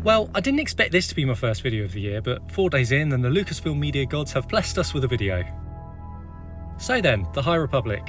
Well, I didn't expect this to be my first video of the year, but 4 days in and the Lucasfilm media gods have blessed us with a video. So then, the High Republic.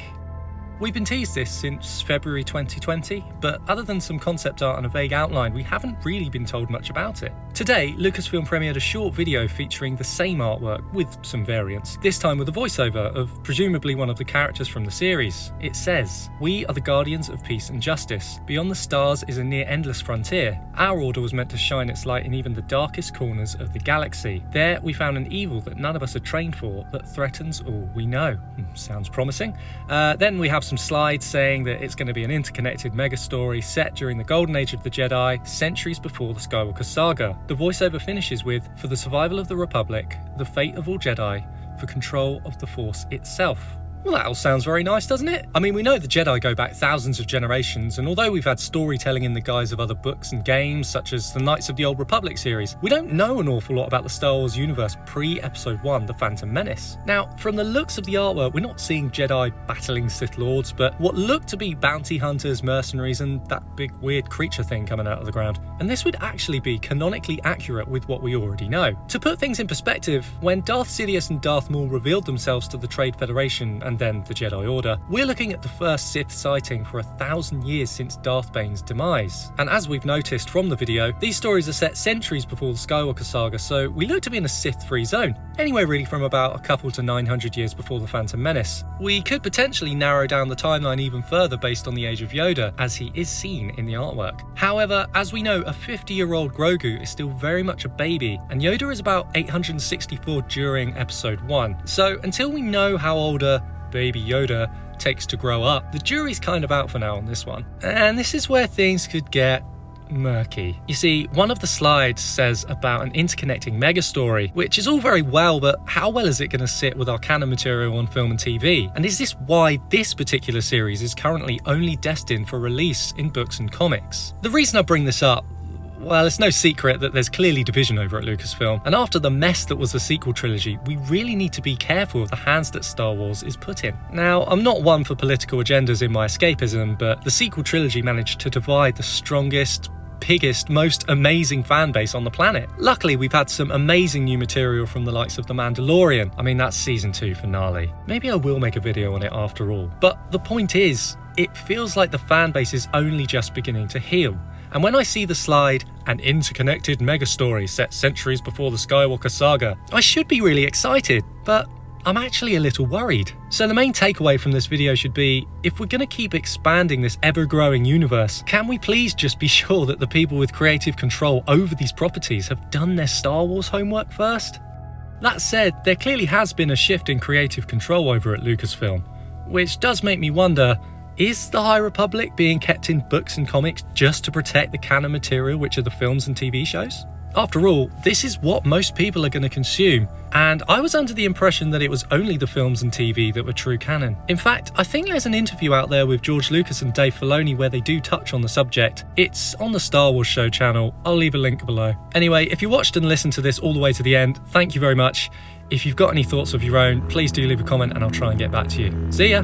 We've been teased this since February 2020, but other than some concept art and a vague outline, we haven't really been told much about it. Today, Lucasfilm premiered a short video featuring the same artwork with some variants, this time with a voiceover of presumably one of the characters from the series. It says, "We are the guardians of peace and justice. Beyond the stars is a near endless frontier. Our order was meant to shine its light in even the darkest corners of the galaxy. There we found an evil that none of us are trained for that threatens all we know." Sounds promising. Then we have some slides saying that it's going to be an interconnected mega story set during the golden age of the Jedi, centuries before the Skywalker saga. The voiceover finishes with, "For the survival of the Republic, the fate of all Jedi, for control of the Force itself." Well, that all sounds very nice, doesn't it? I mean, we know the Jedi go back thousands of generations, and although we've had storytelling in the guise of other books and games, such as the Knights of the Old Republic series, we don't know an awful lot about the Star Wars universe pre-Episode 1, The Phantom Menace. Now, from the looks of the artwork, we're not seeing Jedi battling Sith Lords, but what look to be bounty hunters, mercenaries, and that big weird creature thing coming out of the ground. And this would actually be canonically accurate with what we already know. To put things in perspective, when Darth Sidious and Darth Maul revealed themselves to the Trade Federation and then the Jedi Order, we're looking at the first Sith sighting for 1,000 years since Darth Bane's demise. And as we've noticed from the video, these stories are set centuries before the Skywalker saga, so we look to be in a Sith-free zone, anywhere really from about a couple to 900 years before the Phantom Menace. We could potentially narrow down the timeline even further based on the age of Yoda, as he is seen in the artwork. However, as we know, a 50-year-old Grogu is still very much a baby, and Yoda is about 864 during Episode 1. So until we know how older Baby Yoda takes to grow up, the jury's kind of out for now on this one. And this is where things could get murky. You see, one of the slides says about an interconnecting mega story, which is all very well, but how well is it going to sit with our canon material on film and TV? And is this why this particular series is currently only destined for release in books and comics? The reason I bring this up, well, it's no secret that there's clearly division over at Lucasfilm, and after the mess that was the sequel trilogy, we really need to be careful of the hands that Star Wars is put in. Now, I'm not one for political agendas in my escapism, but the sequel trilogy managed to divide the strongest, biggest, most amazing fan base on the planet. Luckily, we've had some amazing new material from the likes of The Mandalorian. I mean, that's season 2 finale. Maybe I will make a video on it after all. But the point is, it feels like the fan base is only just beginning to heal. And when I see the slide, "An interconnected mega story set centuries before the Skywalker saga," I should be really excited, but I'm actually a little worried. So the main takeaway from this video should be, if we're going to keep expanding this ever-growing universe, can we please just be sure that the people with creative control over these properties have done their Star Wars homework first? That said, there clearly has been a shift in creative control over at Lucasfilm, which does make me wonder, is the High Republic being kept in books and comics just to protect the canon material, which are the films and TV shows? After all, this is what most people are going to consume, and I was under the impression that it was only the films and TV that were true canon. In fact, I think there's an interview out there with George Lucas and Dave Filoni where they do touch on the subject. It's on the Star Wars Show channel. I'll leave a link below. Anyway, if you watched and listened to this all the way to the end, thank you very much. If you've got any thoughts of your own, please do leave a comment and I'll try and get back to you. See ya!